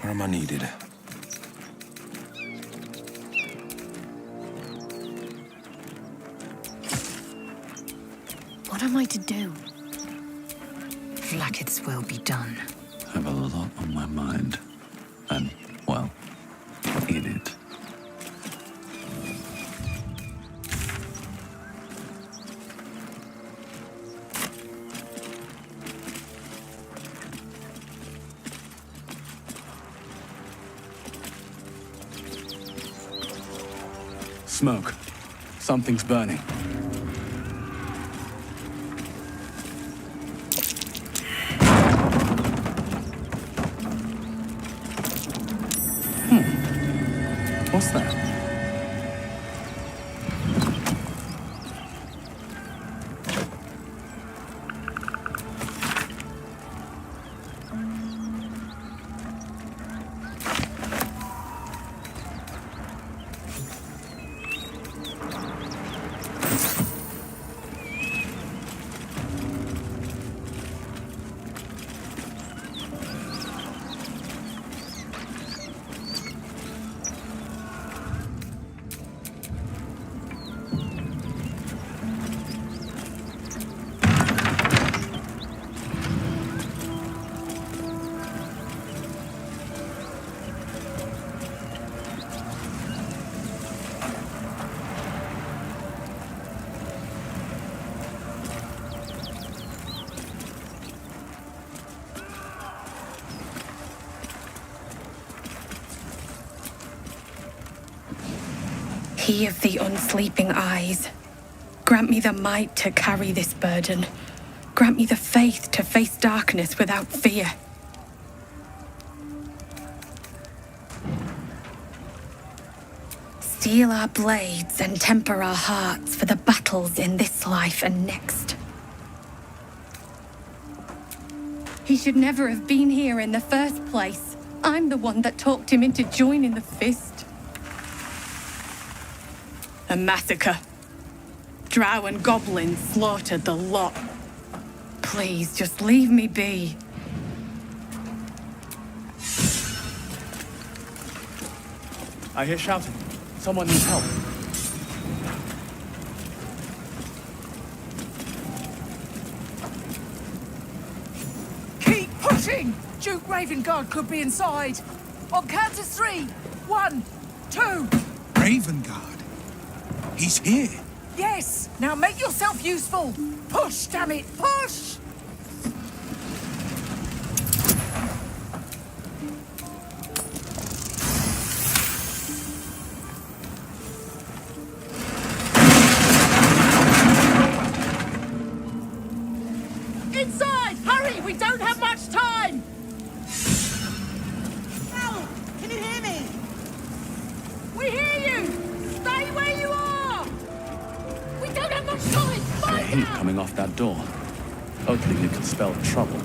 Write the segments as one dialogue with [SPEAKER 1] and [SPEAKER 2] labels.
[SPEAKER 1] Where am I needed?
[SPEAKER 2] What am I to do? Vlaakith's will be done.
[SPEAKER 3] I have a lot on my mind. And, well, in it.
[SPEAKER 4] Smoke. Something's burning. What's that?
[SPEAKER 5] He of the unsleeping eyes, grant me the might to carry this burden. Grant me the faith to face darkness without fear. Steel our blades and temper our hearts for the battles in this life and next. He should never have been here in the first place. I'm the one that talked him into joining the Fist. A massacre. Drow and goblins slaughtered the lot. Please, just leave me be.
[SPEAKER 4] I hear shouting. Someone needs help.
[SPEAKER 6] Keep pushing! Duke Ravengard could be inside. On count to 3. 1, 2.
[SPEAKER 1] Ravengard? He's here.
[SPEAKER 6] Yes! Now make yourself useful! Push, damn it! Push! Inside! Hurry! We don't have much time!
[SPEAKER 7] Ow! Can you hear me?
[SPEAKER 6] We hear you! Stay where you are! We don't have much time!
[SPEAKER 4] The
[SPEAKER 6] Find
[SPEAKER 4] heat
[SPEAKER 6] out!
[SPEAKER 4] coming off that door. Hopefully it can spell trouble.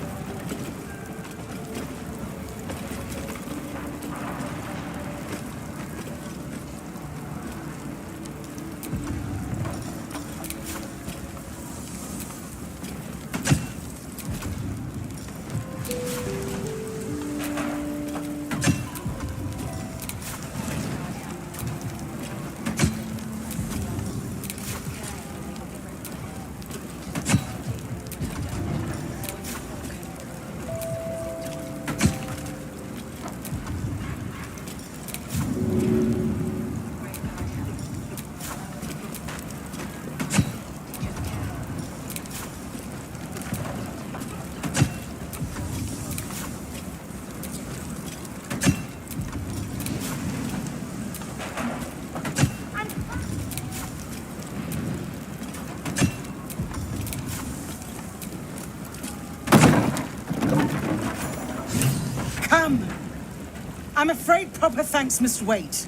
[SPEAKER 7] Come! I'm afraid proper thanks must wait.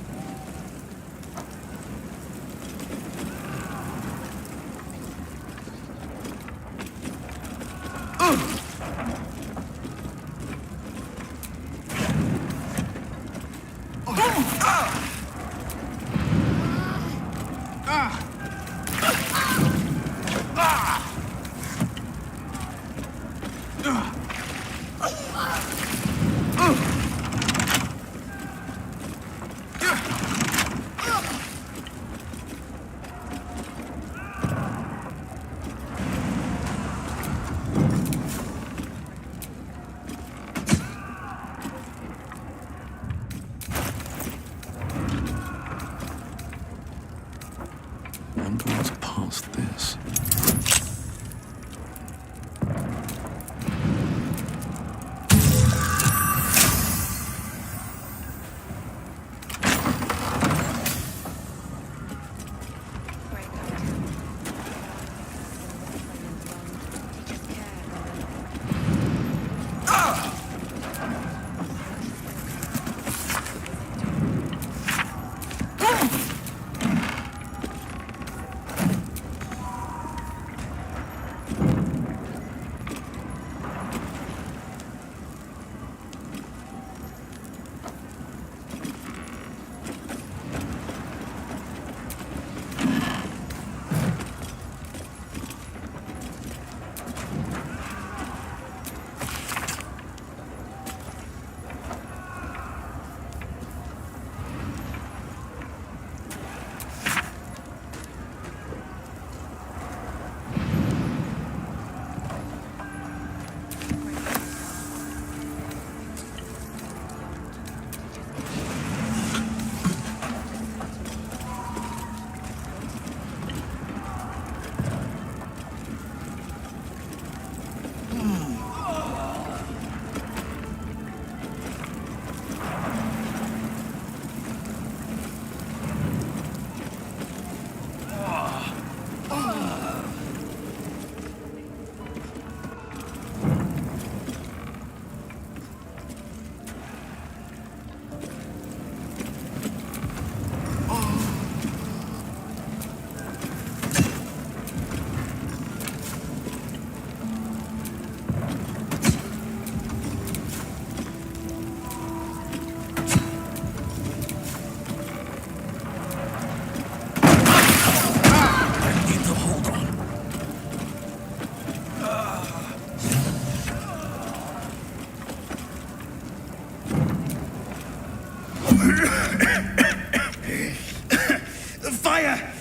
[SPEAKER 2] fire!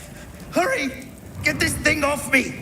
[SPEAKER 2] Hurry! Get this thing off me!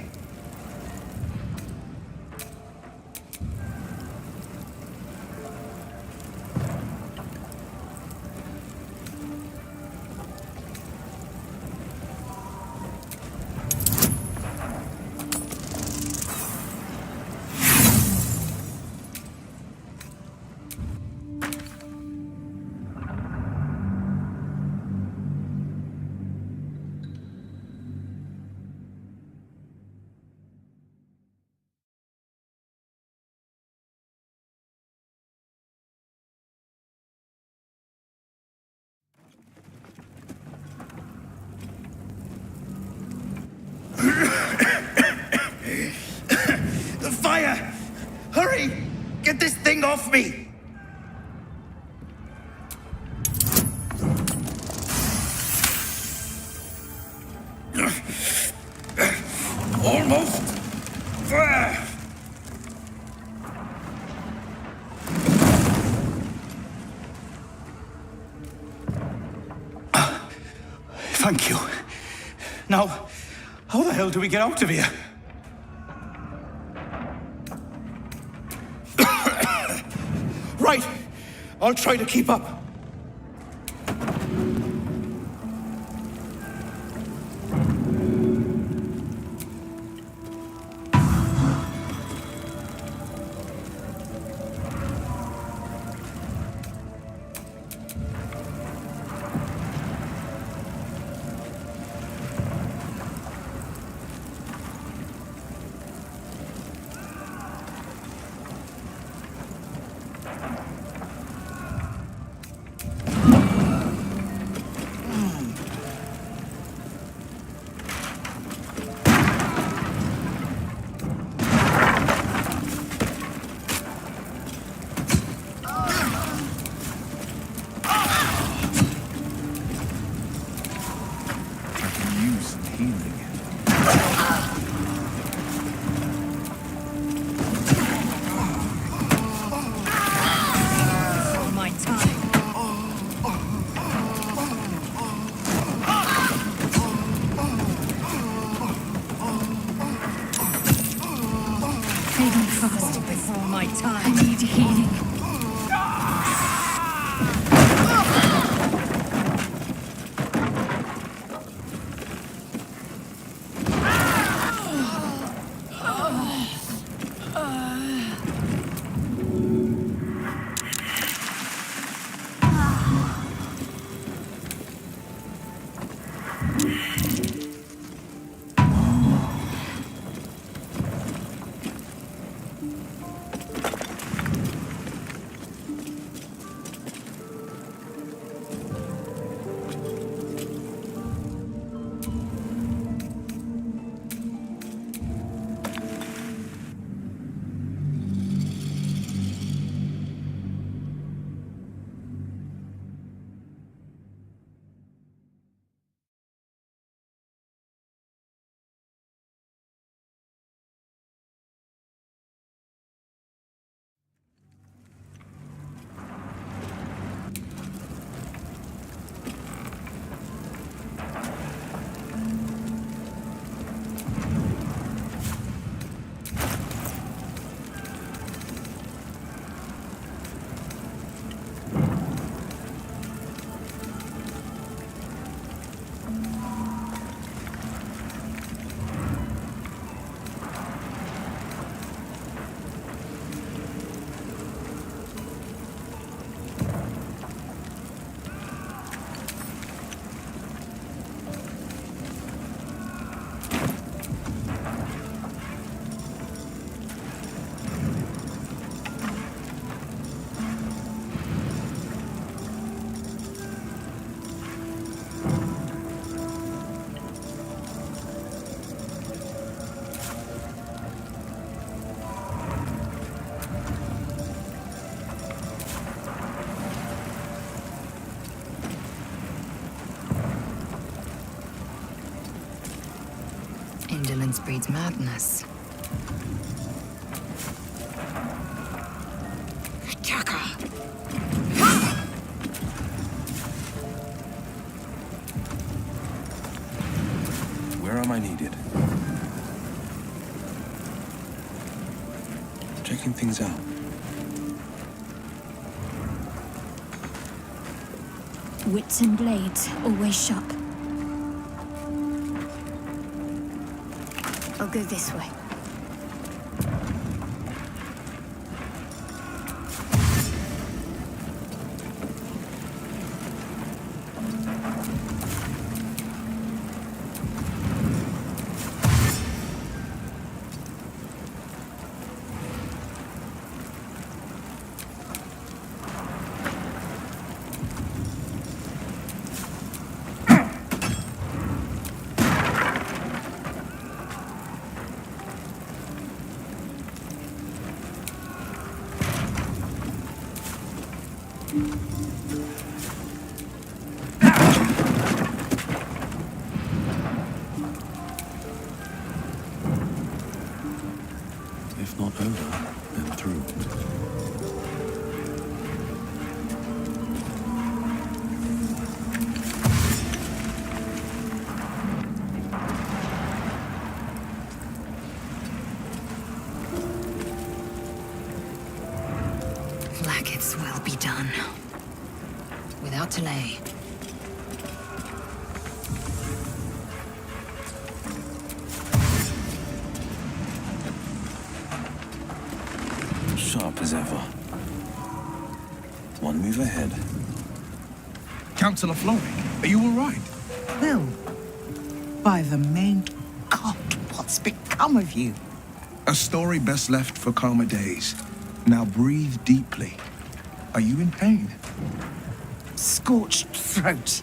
[SPEAKER 2] The fire! Hurry! Get this thing off me! Almost there!
[SPEAKER 8] Thank you. Now, how the hell do we get out of here?
[SPEAKER 2] Right! I'll try to keep up.
[SPEAKER 9] Indolence breeds madness.
[SPEAKER 10] am I needed. Checking things out.
[SPEAKER 11] Wits and blades, always sharp. I'll go this way.
[SPEAKER 3] If not over, then through.
[SPEAKER 9] Blackets will be done. Without delay.
[SPEAKER 10] Sharp as ever. One move ahead.
[SPEAKER 1] Councillor Florrick, are you all right?
[SPEAKER 7] Well, by the main... God, what's become of you?
[SPEAKER 1] A story best left for calmer days. Now breathe deeply. Are you in pain?
[SPEAKER 7] Scorched throat.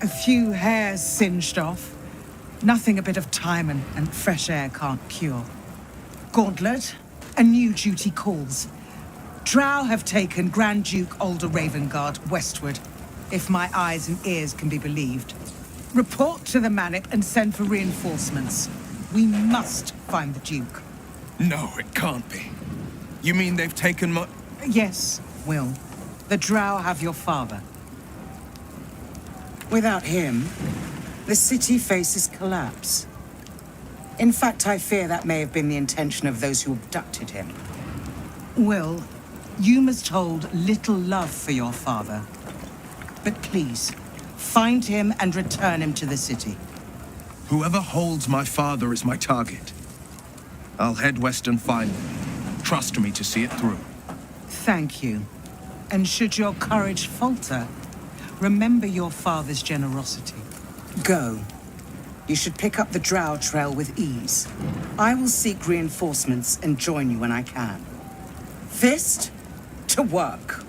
[SPEAKER 7] A few hairs singed off. Nothing a bit of time and fresh air can't cure. Gauntlet, a new duty calls. Drow have taken Grand Duke Alder Ravengard westward, if my eyes and ears can be believed. Report to the Manip and send for reinforcements. We must find the Duke.
[SPEAKER 1] No, it can't be. You mean they've taken my...
[SPEAKER 7] Yes, Will. The Drow have your father. Without him, the city faces collapse. In fact, I fear that may have been the intention of those who abducted him. Will, you must hold little love for your father. But please, find him and return him to the city.
[SPEAKER 1] Whoever holds my father is my target. I'll head west and find them. Trust me to see it through.
[SPEAKER 7] Thank you. And should your courage falter, remember your father's generosity. Go. You should pick up the Drow trail with ease. I will seek reinforcements and join you when I can. Fist to work.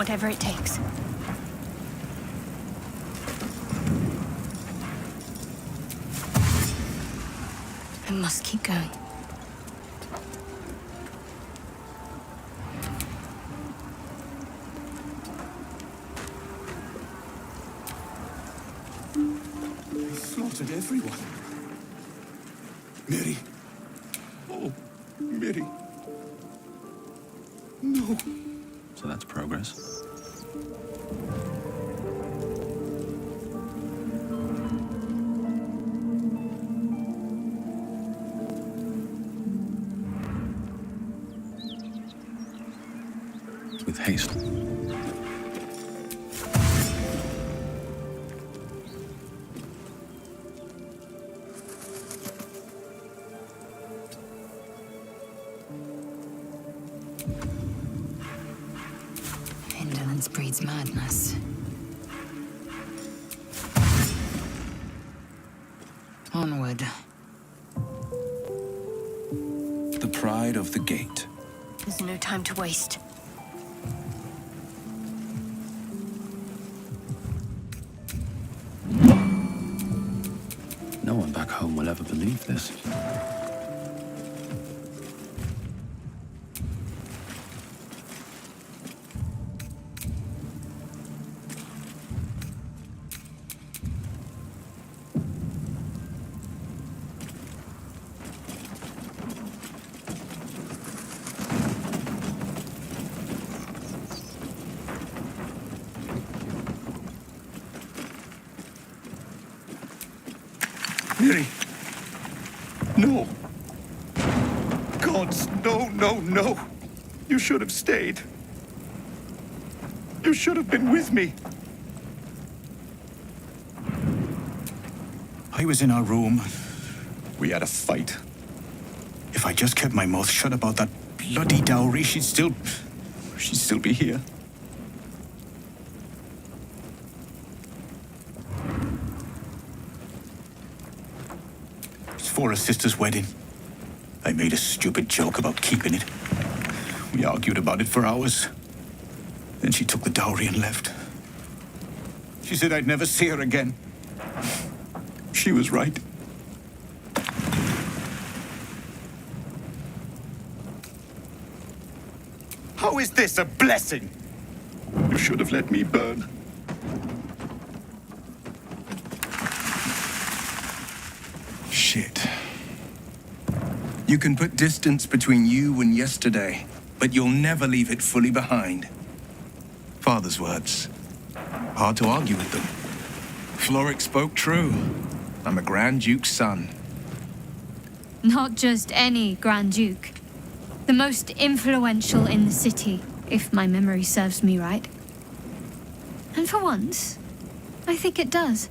[SPEAKER 11] whatever it takes. I must keep going.
[SPEAKER 8] They slaughtered everyone. Mary. Oh, Mary. No.
[SPEAKER 3] So that's progress. With haste.
[SPEAKER 9] Indolence breeds madness. Onward.
[SPEAKER 1] The pride of the gate.
[SPEAKER 11] There's no time to waste.
[SPEAKER 3] No one back home will ever believe this.
[SPEAKER 8] Mary. No. Gods, no, no, no. You should have stayed. You should have been with me. I was in our room. We had a fight. If I just kept my mouth shut about that bloody dowry, she'd still be here. For her sister's wedding. I made a stupid joke about keeping it. We argued about it for hours. Then she took the dowry and left. She said I'd never see her again. She was right. How is this a blessing? You should have let me burn.
[SPEAKER 1] Shit. You can put distance between you and yesterday, but you'll never leave it fully behind. Father's words. Hard to argue with them. Floric spoke true. I'm a Grand Duke's son.
[SPEAKER 11] Not just any Grand Duke. The most influential in the city, if my memory serves me right. And for once, I think it does.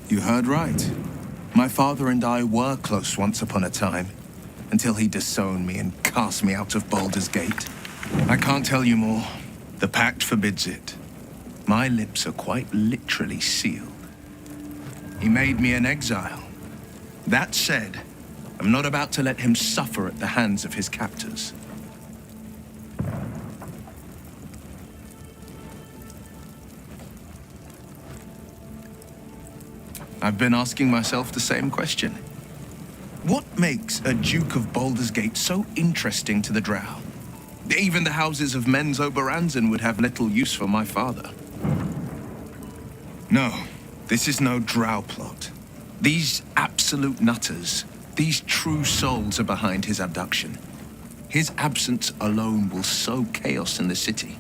[SPEAKER 1] You heard right. My father and I were close once upon a time, until he disowned me and cast me out of Baldur's Gate. I can't tell you more. The pact forbids it. My lips are quite literally sealed. He made me an exile. That said, I'm not about to let him suffer at the hands of his captors. I've been asking myself the same question. What makes a Duke of Baldur's Gate so interesting to the Drow? Even the houses of Men's Oberanzen would have little use for my father. No, this is no Drow plot. These absolute nutters, these true souls are behind his abduction. His absence alone will sow chaos in the city.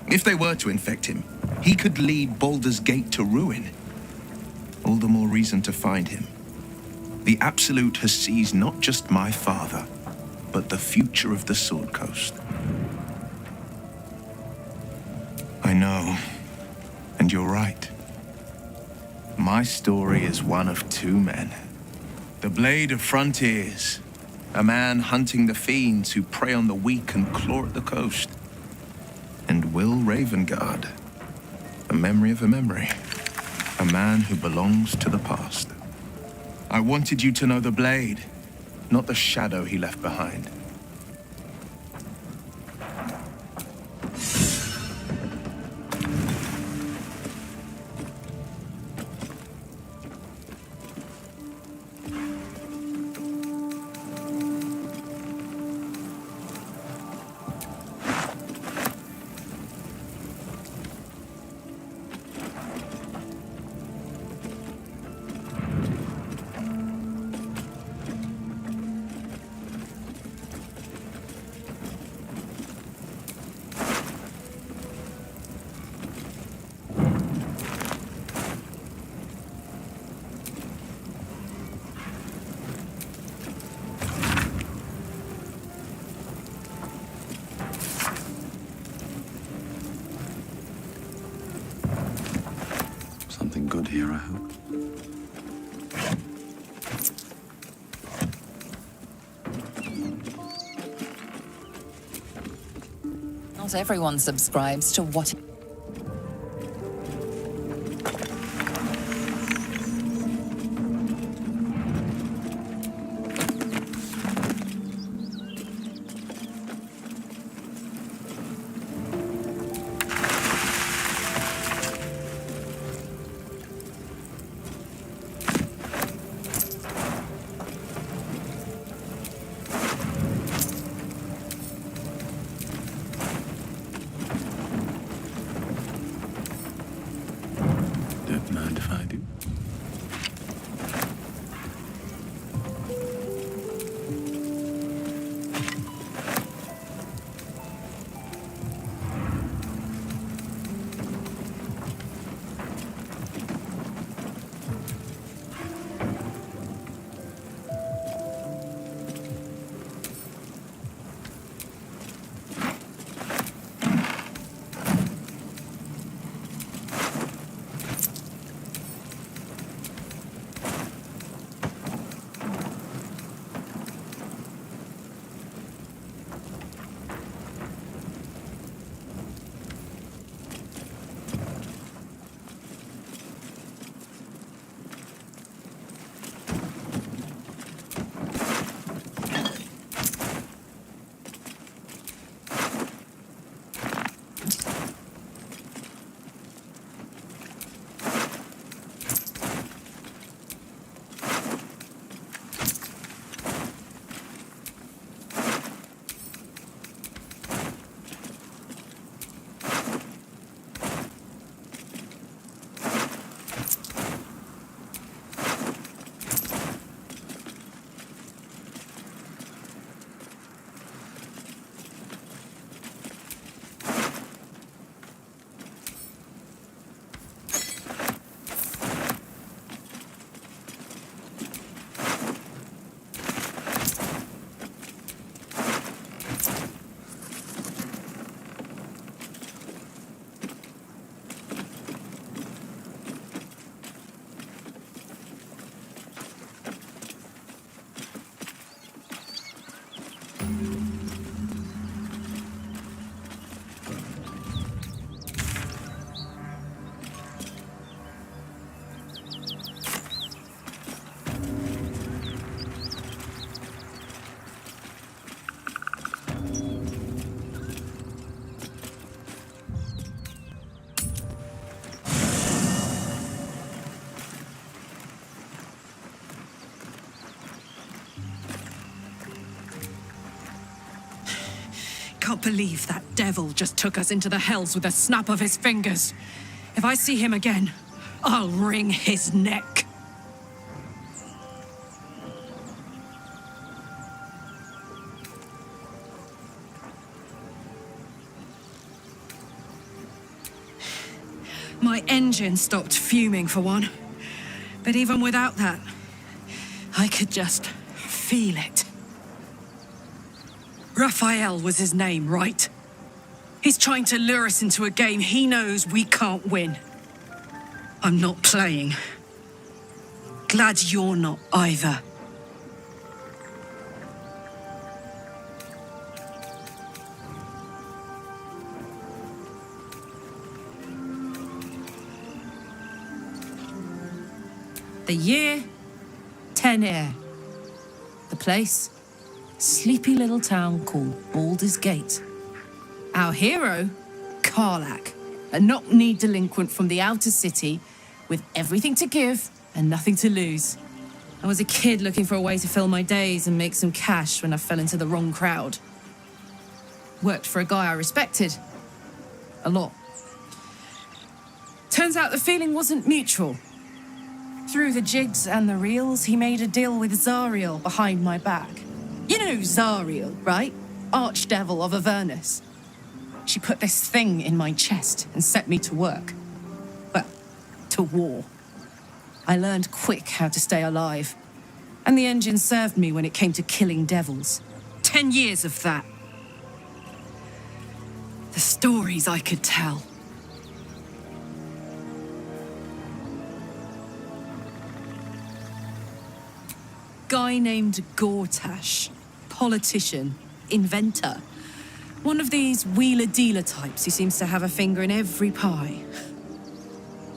[SPEAKER 1] If they were to infect him, he could lead Baldur's Gate to ruin. All the more reason to find him. The Absolute has seized not just my father, but the future of the Sword Coast. I know, and you're right. My story is one of two men. The Blade of Frontiers A man hunting the fiends who prey on the weak and claw at the coast. And Will Ravengard, a memory of a memory. A man who belongs to the past. I wanted you to know the blade, not the shadow he left behind.
[SPEAKER 3] Something good here, I hope.
[SPEAKER 10] Not everyone subscribes to what...
[SPEAKER 3] Don't mind if I do.
[SPEAKER 6] Can't believe that devil just took us into the hells with a snap of his fingers. If I see him again, I'll wring his neck. My engine stopped fuming for one. But even without that, I could just feel it. Raphael was his name, right? He's trying to lure us into a game he knows we can't win. I'm not playing. Glad you're not either. The year, 10 air. The place, sleepy little town called Baldur's Gate. Our hero, Karlach, a knock-kneed delinquent from the outer city with everything to give and nothing to lose. I was a kid looking for a way to fill my days and make some cash when I fell into the wrong crowd. Worked for a guy I respected. A lot. Turns out the feeling wasn't mutual. Through the jigs and the reels, he made a deal with Zariel behind my back. You know Zariel, right? Archdevil of Avernus. She put this thing in my chest and set me to work. Well, to war. I learned quick how to stay alive. And the engine served me when it came to killing devils. 10 years of that. The stories I could tell. Guy named Gortash. Politician. Inventor. One of these wheeler-dealer types who seems to have a finger in every pie.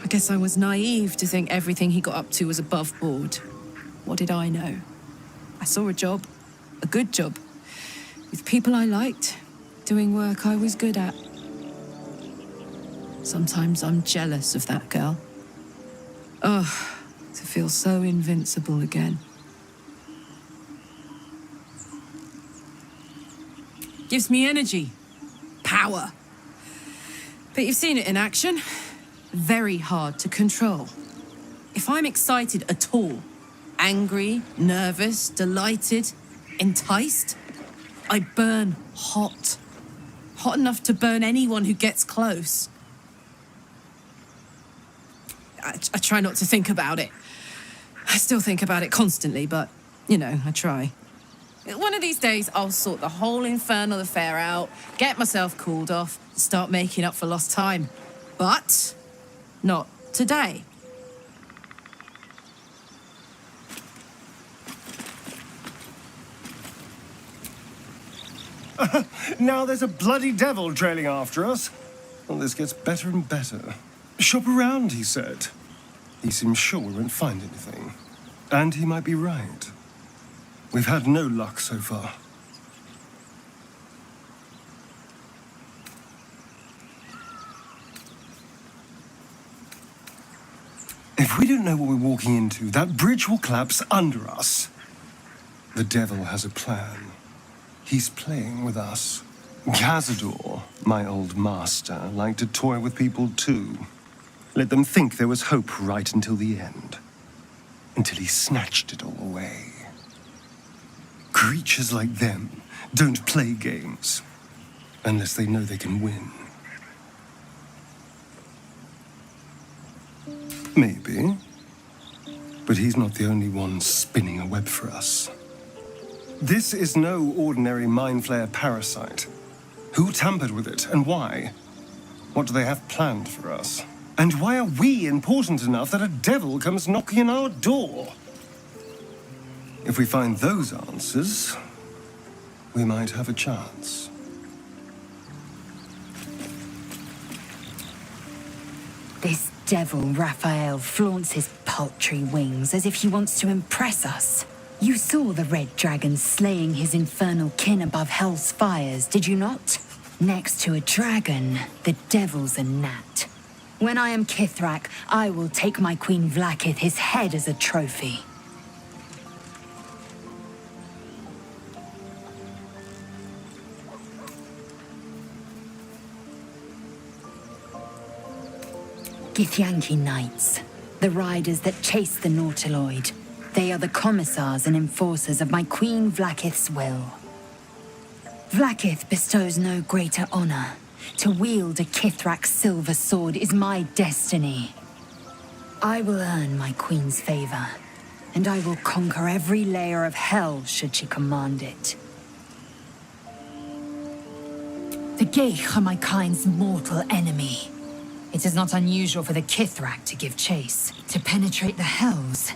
[SPEAKER 6] I guess I was naive to think everything he got up to was above board. What did I know? I saw a job. A good job. With people I liked. Doing work I was good at. Sometimes I'm jealous of that girl. Oh, to feel so invincible again. Gives me energy. Power. But you've seen it in action. Very hard to control. If I'm excited at all, angry, nervous, delighted, enticed, I burn hot. Hot enough to burn anyone who gets close. I try not to think about it. I still think about it constantly, but, you know, I try. One of these days, I'll sort the whole infernal affair out, get myself cooled off, and start making up for lost time. But not today.
[SPEAKER 12] Now there's a bloody devil trailing after us. Well, this gets better and better. Shop around, he said. He seems sure we won't find anything. And he might be right. We've had no luck so far. If we don't know what we're walking into, that bridge will collapse under us. The devil has a plan. He's playing with us. Cazador, my old master, liked to toy with people too. Let them think there was hope right until the end. Until he snatched it all away. Creatures like them don't play games. Unless they know they can win. Maybe. But he's not the only one spinning a web for us. This is no ordinary Mind Flayer parasite. Who tampered with it, and why? What do they have planned for us? And why are we important enough that a devil comes knocking on our door? If we find those answers, we might have a chance.
[SPEAKER 9] This devil, Raphael, flaunts his paltry wings as if he wants to impress us. You saw the red dragon slaying his infernal kin above hell's fires, did you not? Next to a dragon, the devil's a gnat. When I am Kithrak, I will take my Queen Vlaakith his head as a trophy. Githyanki Knights, the riders that chase the Nautiloid. They are the commissars and enforcers of my Queen Vlaakith's will. Vlaakith bestows no greater honor. To wield a Kithrak's silver sword is my destiny. I will earn my queen's favor, and I will conquer every layer of hell should she command it. The Geich are my kind's mortal enemy. It is not unusual for the Kithrak to give chase, to penetrate the hells.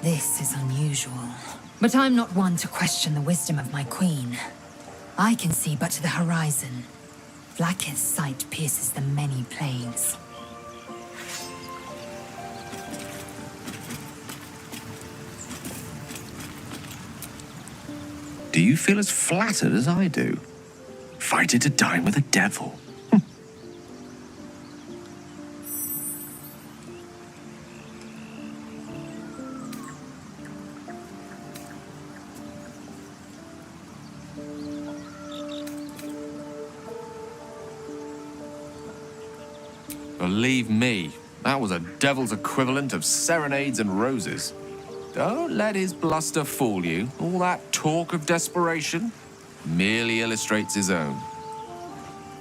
[SPEAKER 9] This is unusual. But I'm not one to question the wisdom of my queen. I can see but to the horizon. Vlaakith's sight pierces the many planes.
[SPEAKER 13] Do you feel as flattered as I do? Fighting to dine with a devil.
[SPEAKER 14] Believe me, that was a devil's equivalent of serenades and roses. Don't let his bluster fool you. All that talk of desperation merely illustrates his own.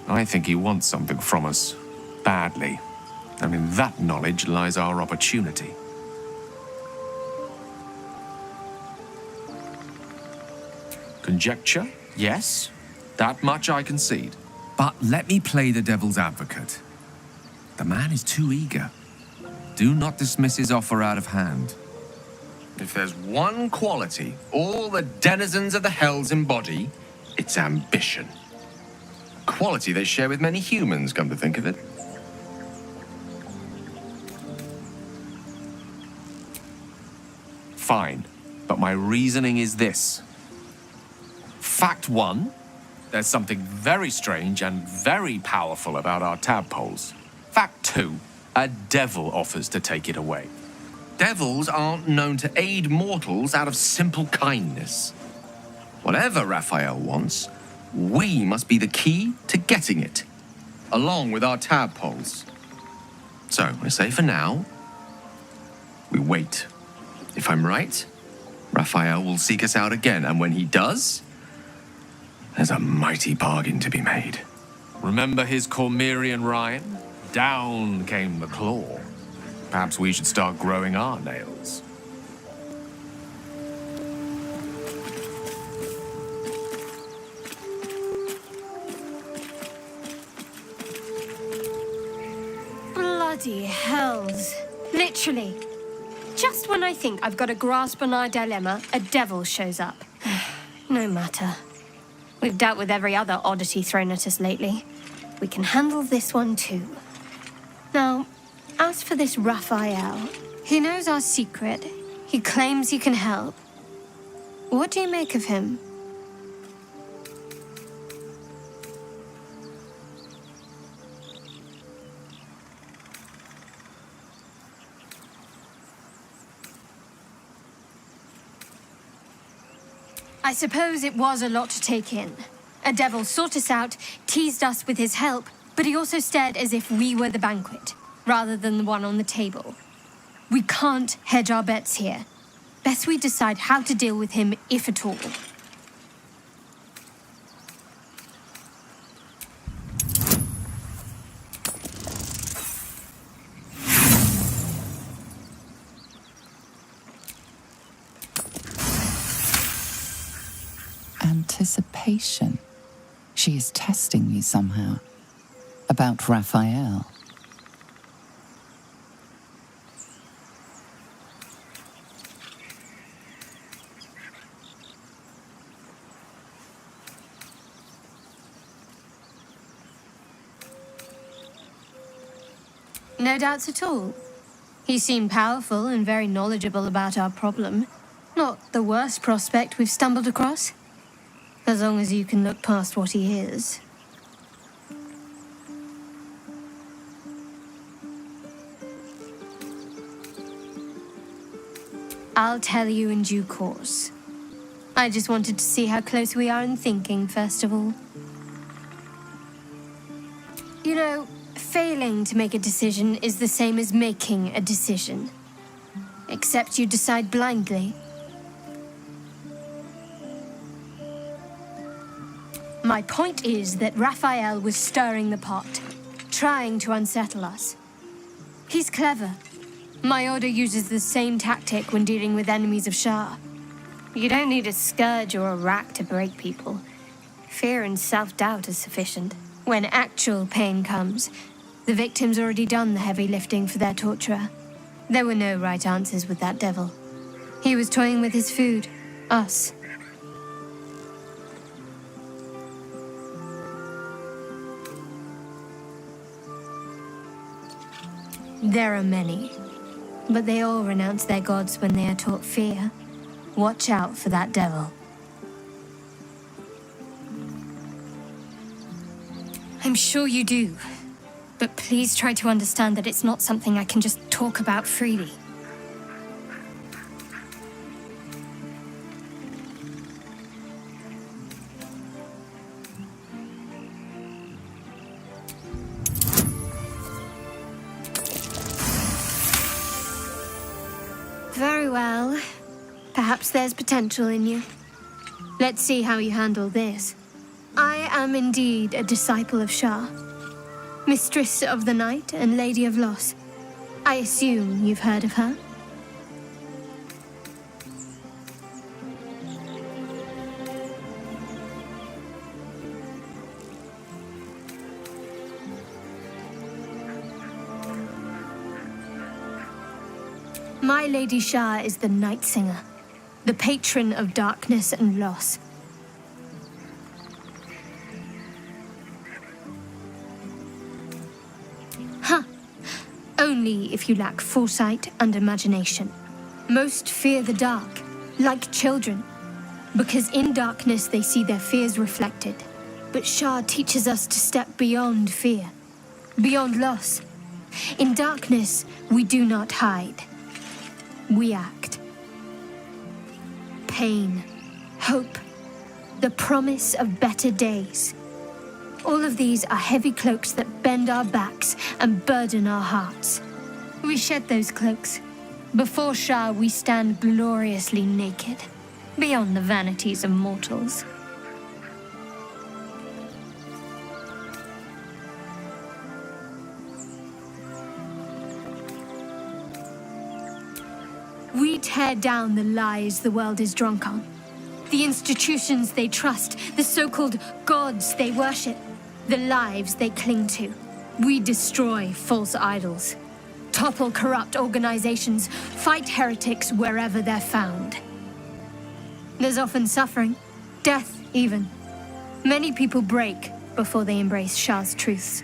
[SPEAKER 14] I think he wants something from us, badly. And in that knowledge lies our opportunity. Conjecture, yes. That much I concede.
[SPEAKER 15] But let me play the devil's advocate. The man is too eager. Do not dismiss his offer out of hand.
[SPEAKER 14] If there's one quality all the denizens of the hells embody, it's ambition. A quality they share with many humans, come to think of it. Fine, but my reasoning is this. Fact one, there's something very strange and very powerful about our tadpoles. Fact two, a devil offers to take it away. Devils aren't known to aid mortals out of simple kindness. Whatever Raphael wants, we must be the key to getting it, along with our tadpoles. So, I say for now, we wait. If I'm right, Raphael will seek us out again, and when he does, there's a mighty bargain to be made. Remember his Cormyrean rhyme? Down came the claw. Perhaps we should start growing our nails.
[SPEAKER 11] Bloody hells. Literally. Just when I think I've got a grasp on our dilemma, a devil shows up. No matter. We've dealt with every other oddity thrown at us lately. We can handle this one too. Now, as for this Raphael, he knows our secret. He claims he can help. What do you make of him? I suppose it was a lot to take in. A devil sought us out, teased us with his help, but he also stared as if we were the banquet, rather than the one on the table. We can't hedge our bets here. Best we decide how to deal with him, if at all.
[SPEAKER 10] Anticipation. She is testing me somehow. About Raphael.
[SPEAKER 11] No doubts at all. He seemed powerful and very knowledgeable about our problem. Not the worst prospect we've stumbled across. As long as you can look past what he is. I'll tell you in due course. I just wanted to see how close we are in thinking, first of all. You know, failing to make a decision is the same as making a decision. Except you decide blindly. My point is that Raphael was stirring the pot, trying to unsettle us. He's clever. My order uses the same tactic when dealing with enemies of Shah. You don't need a scourge or a rack to break people. Fear and self-doubt is sufficient. When actual pain comes, the victim's already done the heavy lifting for their torturer. There were no right answers with that devil. He was toying with his food, us. There are many, but they all renounce their gods when they are taught fear. Watch out for that devil. I'm sure you do. But please try to understand that it's not something I can just talk about freely. Very well. Perhaps there's potential in you. Let's see how you handle this. I am indeed a disciple of Shah, Mistress of the Night and Lady of Loss. I assume you've heard of her? My Lady Shah is the Night Singer, the patron of darkness and loss. Huh. Only if you lack foresight and imagination. Most fear the dark, like children, because in darkness they see their fears reflected. But Shah teaches us to step beyond fear, beyond loss. In darkness, we do not hide. We act. Pain, hope, the promise of better days. All of these are heavy cloaks that bend our backs and burden our hearts. We shed those cloaks. Before Shah, we stand gloriously naked, beyond the vanities of mortals. We tear down the lies the world is drunk on, the institutions they trust, the so-called gods they worship, the lives they cling to. We destroy false idols, topple corrupt organizations, fight heretics wherever they're found. There's often suffering, death even. Many people break before they embrace Shah's truths.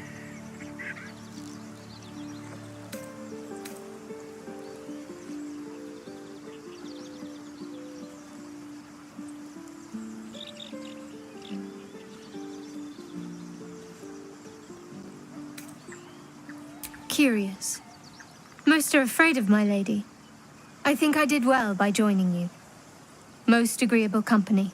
[SPEAKER 11] Curious. Most are afraid of my lady. I think I did well by joining you. Most agreeable company.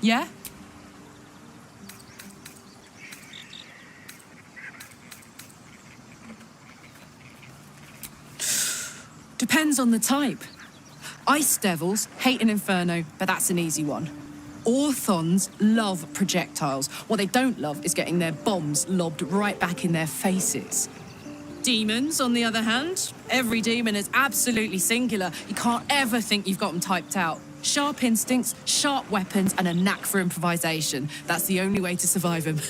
[SPEAKER 6] Yeah? Depends on the type. Ice devils hate an inferno, but that's an easy one. Orthons love projectiles. What they don't love is getting their bombs lobbed right back in their faces. Demons, on the other hand, every demon is absolutely singular. You can't ever think you've got them typed out. Sharp instincts, sharp weapons, and a knack for improvisation. That's the only way to survive them.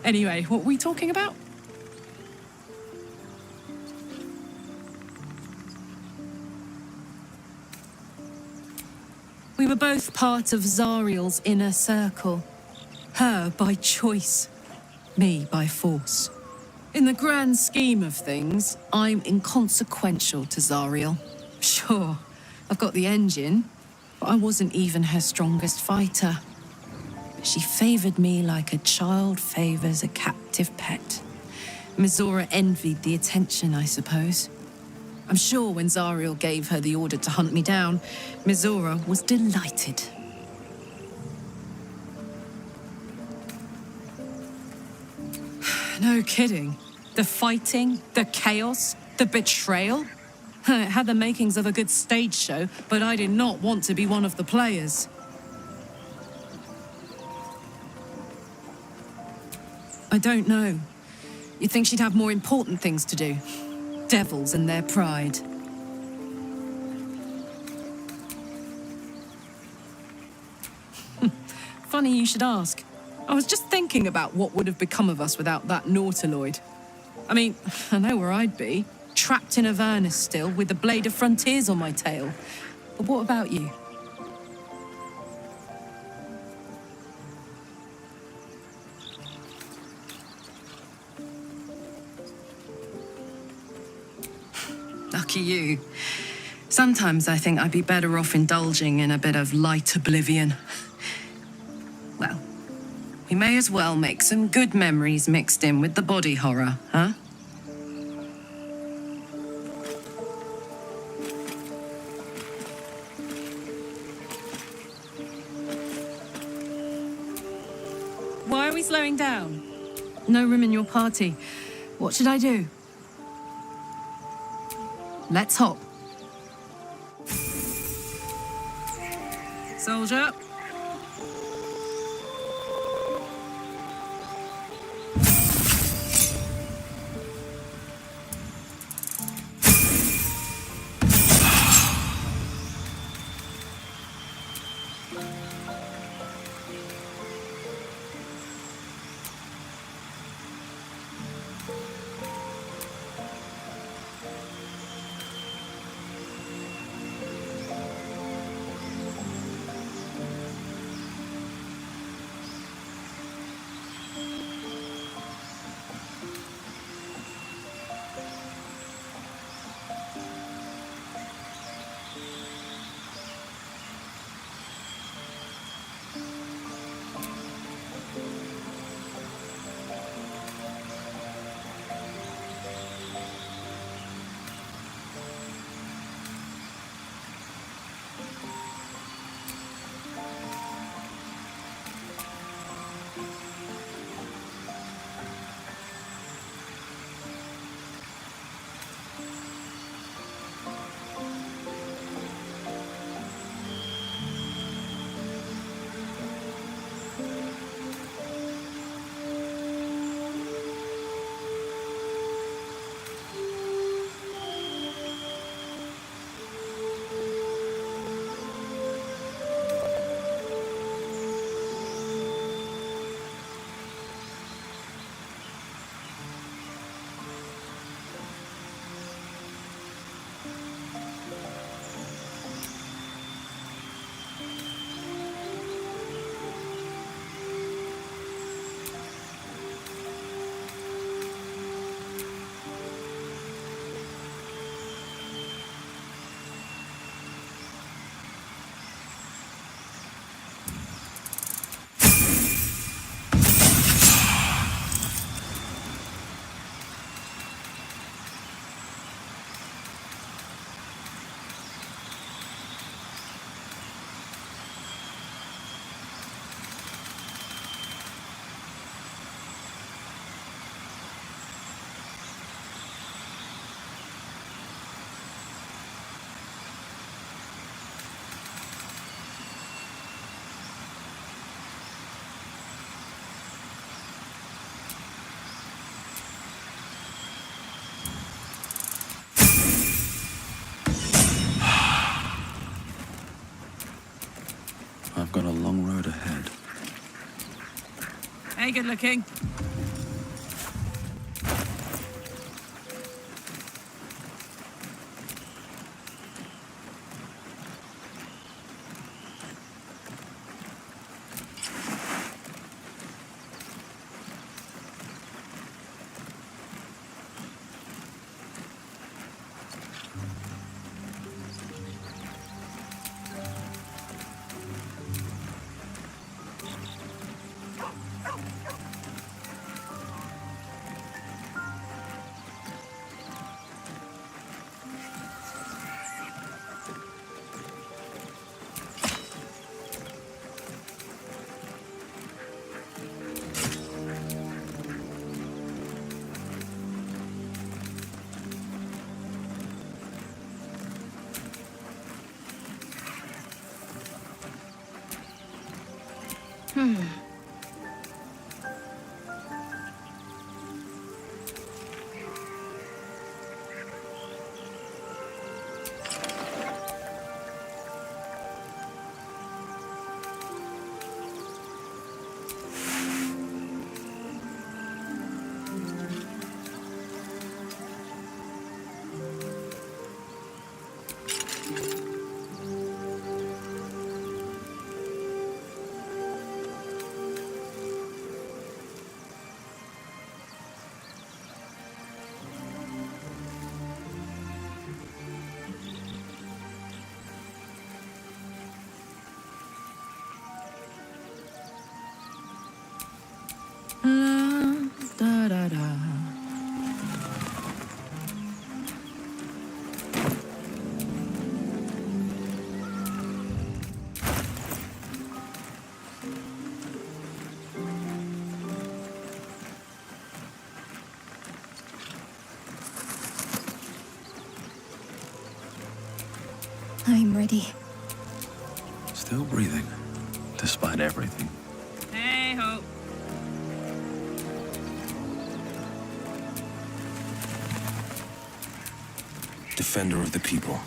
[SPEAKER 6] Anyway, what were we talking about? We were both part of Zariel's inner circle. Her by choice, me by force. In the grand scheme of things, I'm inconsequential to Zariel. Sure, I've got the engine, but I wasn't even her strongest fighter. She favored me like a child favors a captive pet. Mizora envied the attention, I suppose. I'm sure when Zariel gave her the order to hunt me down, Mizora was delighted. No kidding. The fighting, the chaos, the betrayal. It had the makings of a good stage show, but I did not want to be one of the players. I don't know. You'd think she'd have more important things to do. Devils and their pride. Funny you should ask. I was just thinking about what would have become of us without that Nautiloid. I mean, I know where I'd be. Trapped in Avernus still, with the Blade of Frontiers on my tail. But what about you? Lucky you. Sometimes I think I'd be better off indulging in a bit of light oblivion. Well, we may as well make some good memories mixed in with the body horror, huh? Why are we slowing down? No room in your party. What should I do? Let's hop. Soldier.
[SPEAKER 3] I've got a long road ahead.
[SPEAKER 6] Hey, good looking. Da, da, da.
[SPEAKER 11] I'm ready.
[SPEAKER 3] Still breathing, despite everything.
[SPEAKER 6] Hey ho.
[SPEAKER 13] Defender of the people.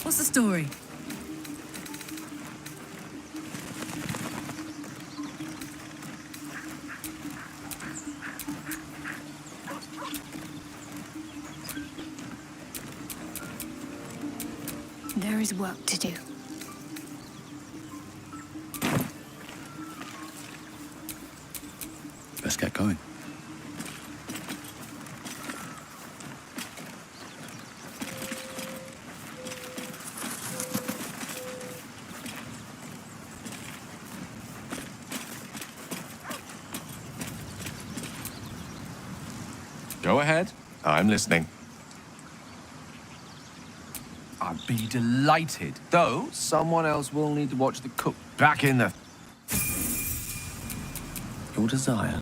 [SPEAKER 6] What's the story?
[SPEAKER 11] There is work to do.
[SPEAKER 3] Let's get going.
[SPEAKER 14] Go ahead. I'm listening. I'd be delighted, though someone else will need to watch the cook back in the...
[SPEAKER 3] Your desire.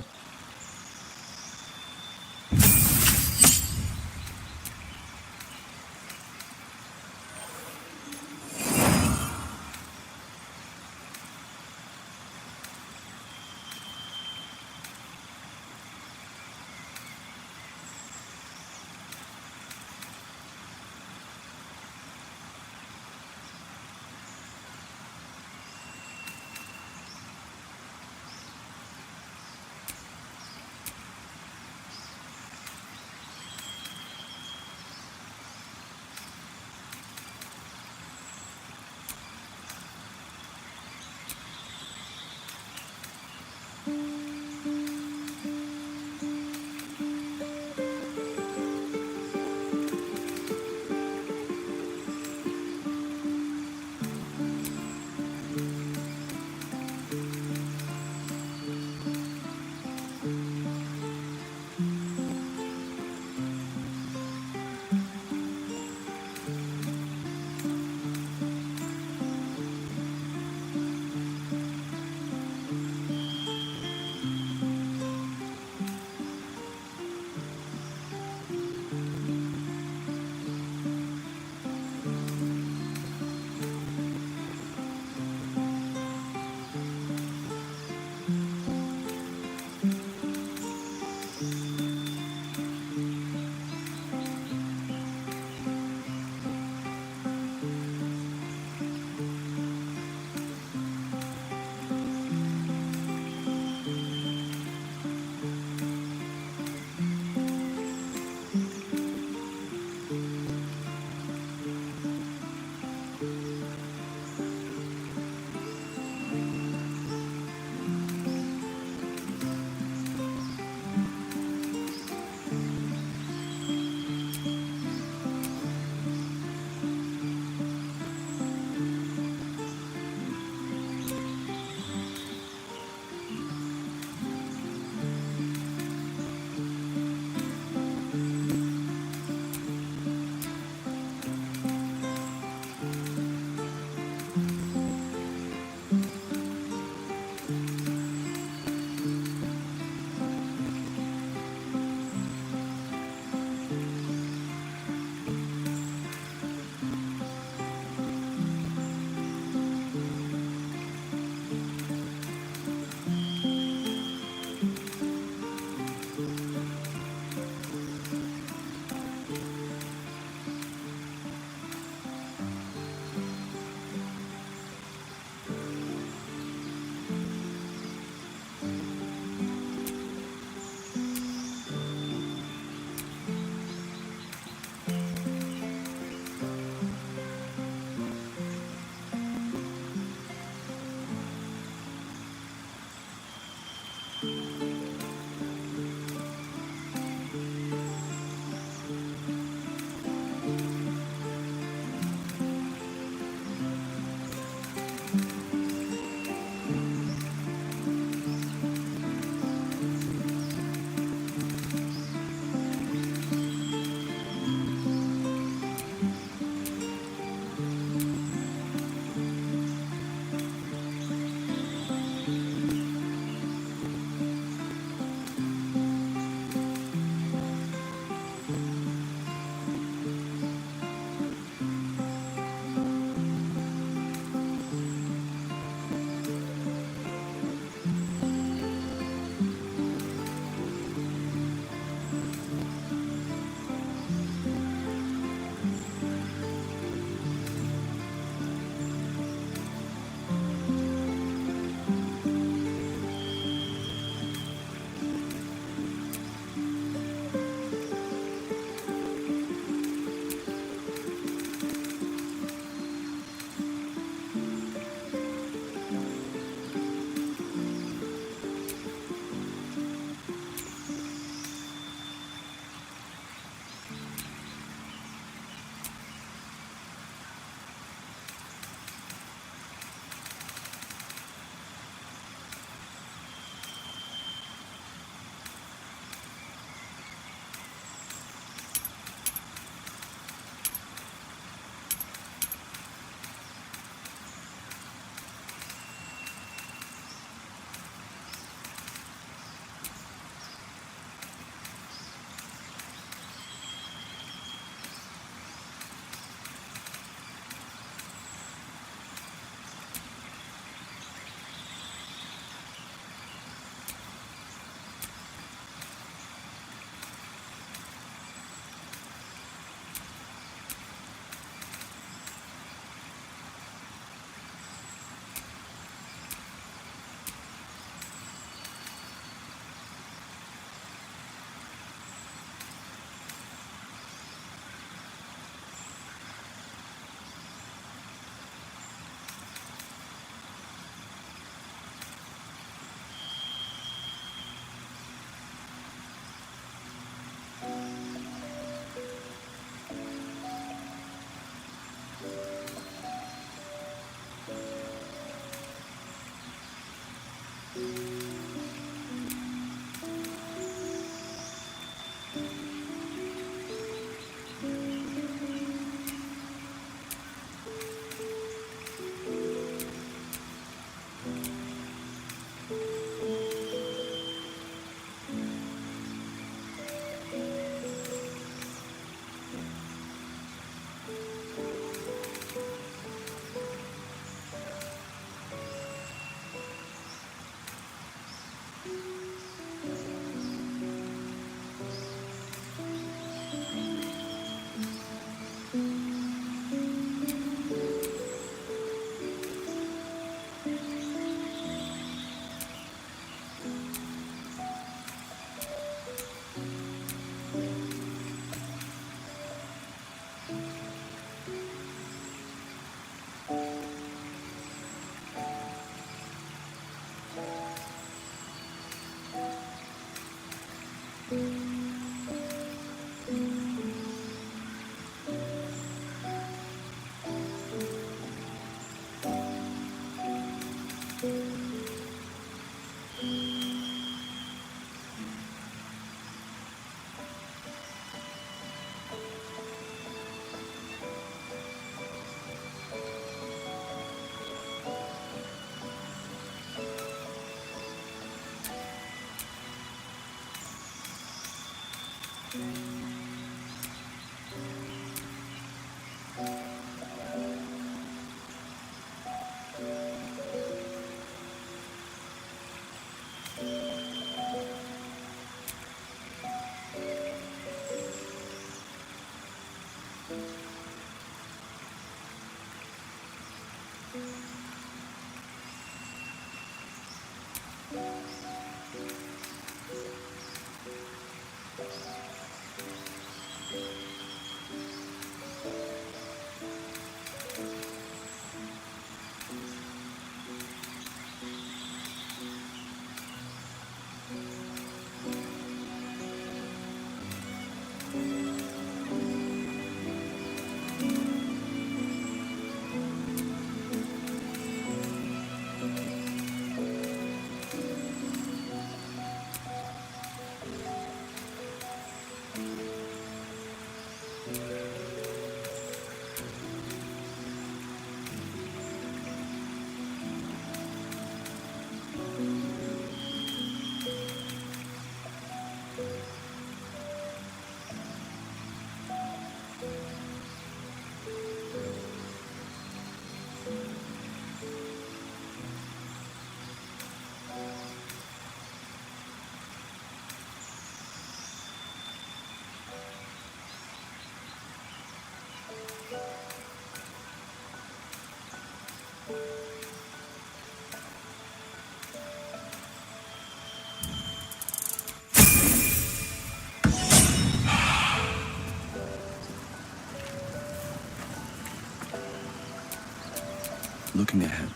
[SPEAKER 3] Looking ahead.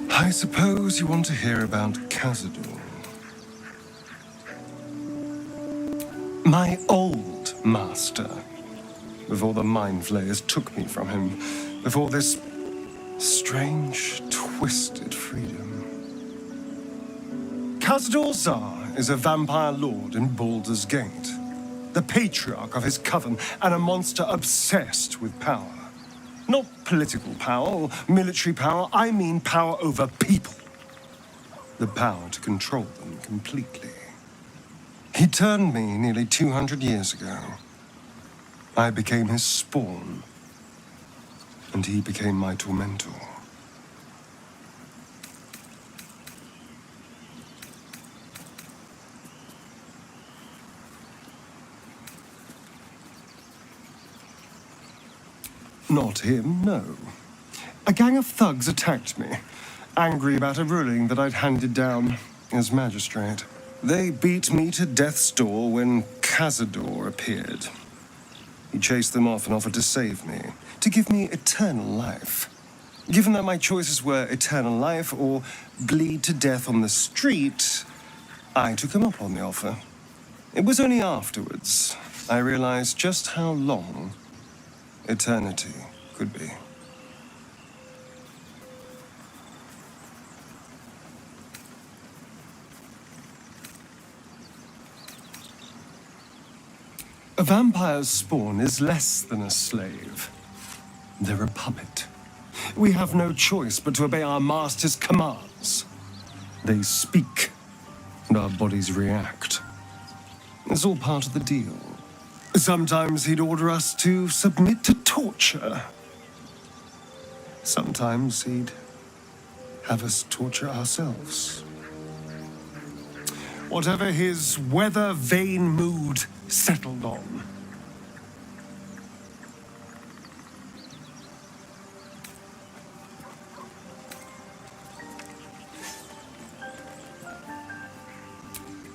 [SPEAKER 12] I suppose you want to hear about Cazador. My old master. Before the Mind Flayers took me from him. Before this strange, twisted freedom. Cazador Zar is a vampire lord in Baldur's Gate. The patriarch of his coven, and a monster obsessed with power. Not political power or military power, I mean power over people. The power to control them completely. He turned me nearly 200 years ago. I became his spawn, and he became my tormentor. Not him, no. A gang of thugs attacked me, angry about a ruling that I'd handed down as magistrate. They beat me to death's door when Cazador appeared. He chased them off and offered to save me, to give me eternal life. Given that my choices were eternal life or bleed to death on the street, I took him up on the offer. It was only afterwards I realized just how long eternity could be. A vampire's spawn is less than a slave. They're a puppet. We have no choice but to obey our master's commands. They speak, and our bodies react. It's all part of the deal. Sometimes he'd order us to submit to torture. Sometimes he'd have us torture ourselves. Whatever his weather-vane mood settled on.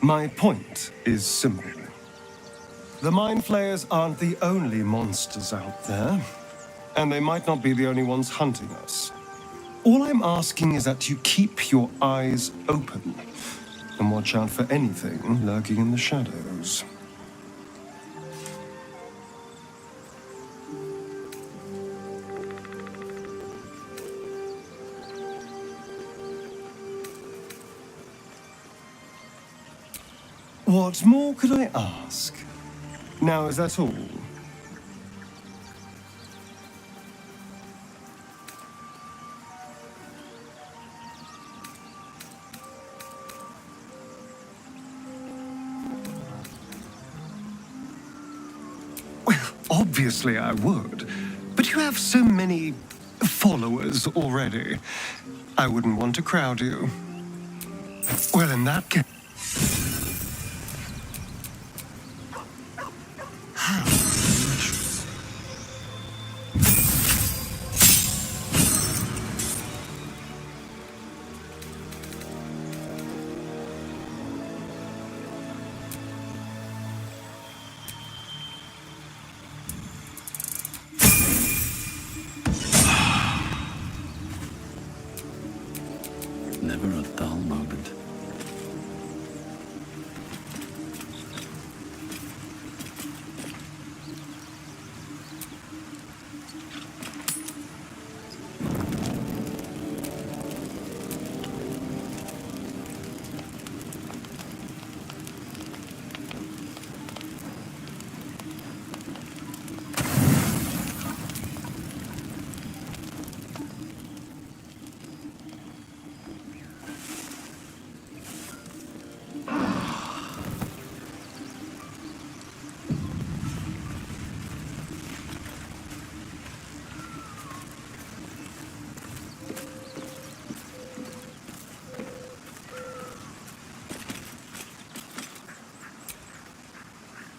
[SPEAKER 12] My point is simple. The Mind Flayers aren't the only monsters out there, and they might not be the only ones hunting us. All I'm asking is that you keep your eyes open and watch out for anything lurking in the shadows. What more could I ask? Now, is that all? Well, obviously I would. But you have so many followers already. I wouldn't want to crowd you. Well, in that case...
[SPEAKER 3] Never a dull moment.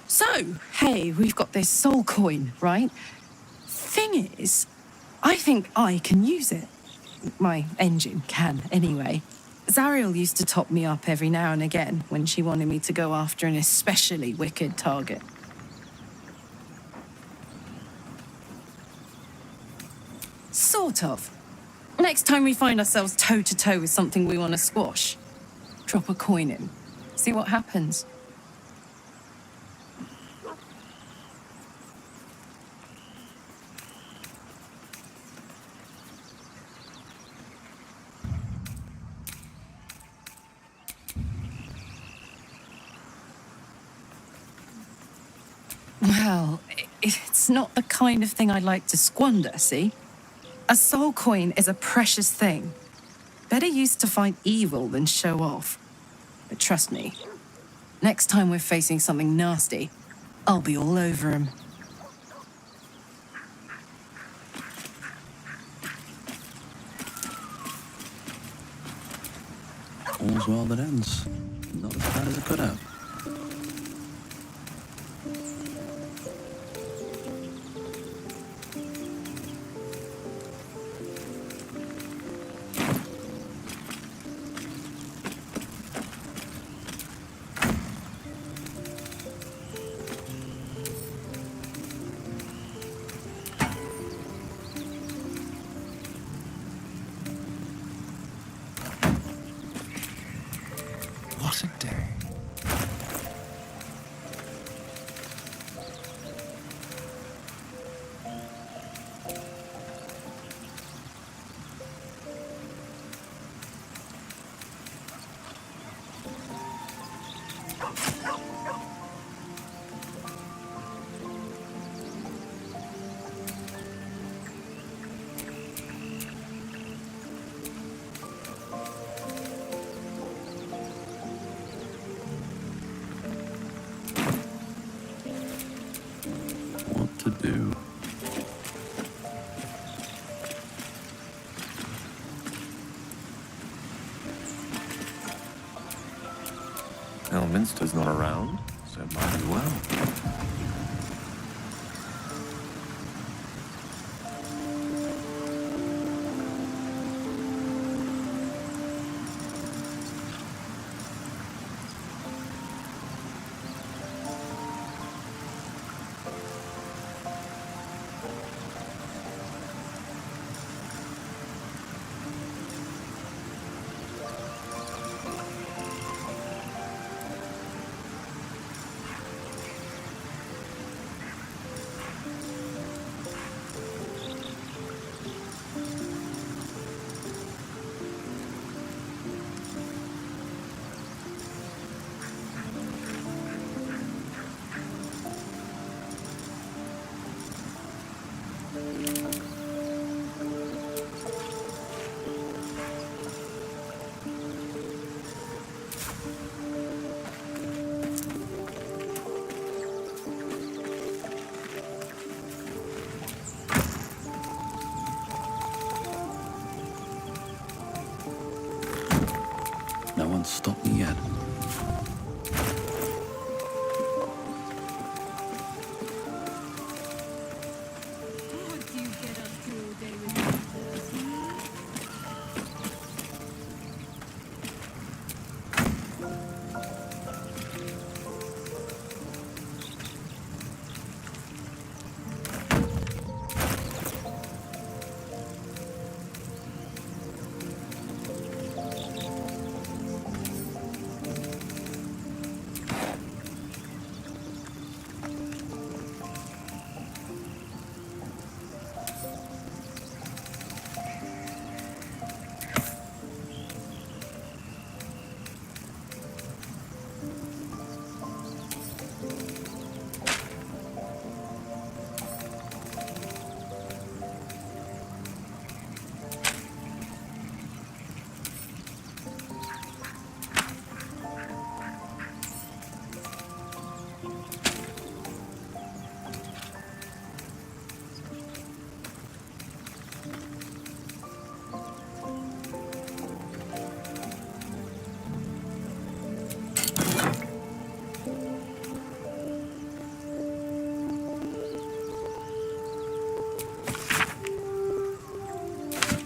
[SPEAKER 6] So, hey, we've got this soul coin, right? Thing is, I think I can use it. My engine can, anyway. Zariel used to top me up every now and again when she wanted me to go after an especially wicked target. Sort of. Next time we find ourselves toe-to-toe with something we want to squash, drop a coin in. See what happens. Well, it's not the kind of thing I'd like to squander, see? A soul coin is a precious thing. Better used to fight evil than show off. But trust me, next time we're facing something nasty, I'll be all over him.
[SPEAKER 3] All's well that ends. Not as bad as it could have.
[SPEAKER 12] What a day.
[SPEAKER 3] What to do?
[SPEAKER 14] Elminster's not around, so might as well.
[SPEAKER 3] No one's stopped me yet.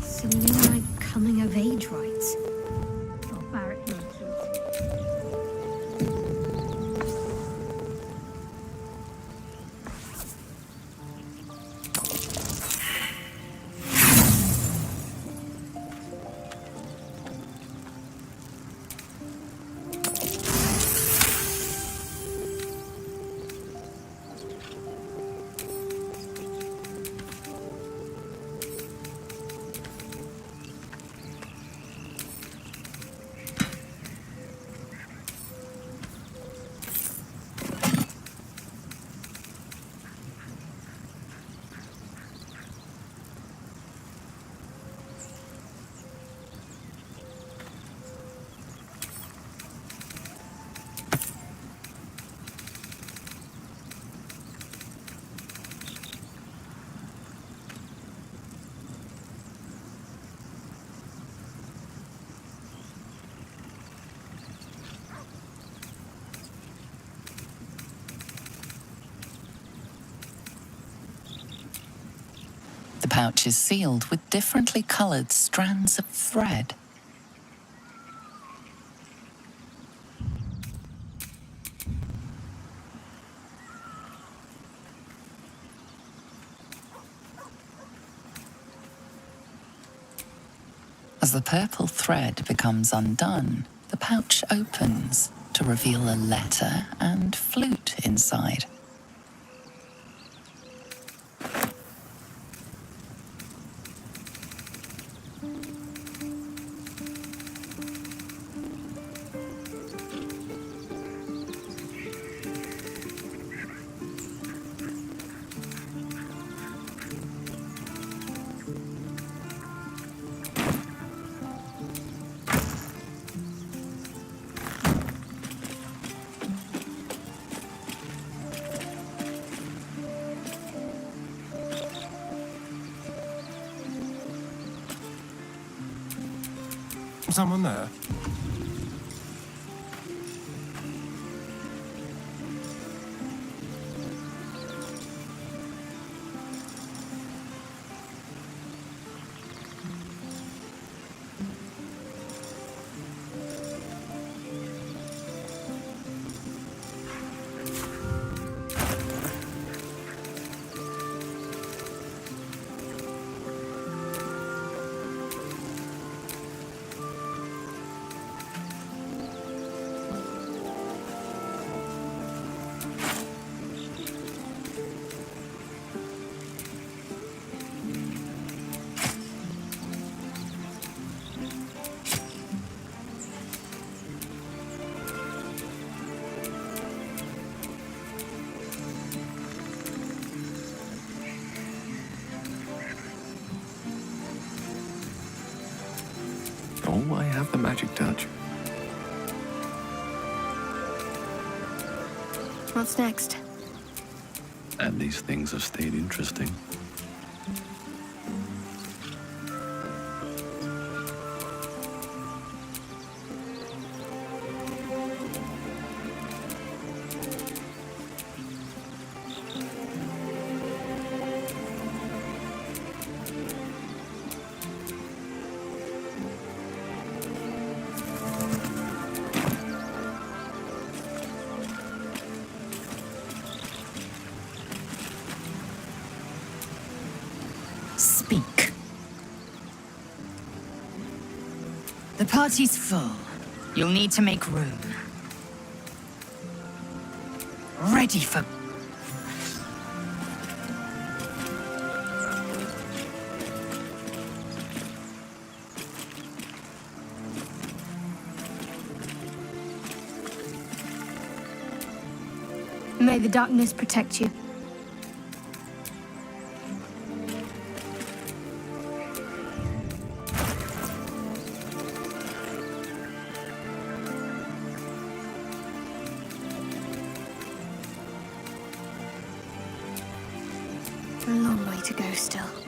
[SPEAKER 11] Something like coming of age rites. Or barrack monkeys.
[SPEAKER 10] The pouch is sealed with differently colored strands of thread. As the purple thread becomes undone, the pouch opens to reveal a letter and flute inside.
[SPEAKER 12] Someone there?
[SPEAKER 13] Oh, I have the magic touch.
[SPEAKER 11] What's next?
[SPEAKER 3] And these things have stayed interesting.
[SPEAKER 9] party's full. You'll need to make room. Ready for...
[SPEAKER 11] May the darkness protect you. A long way to go still.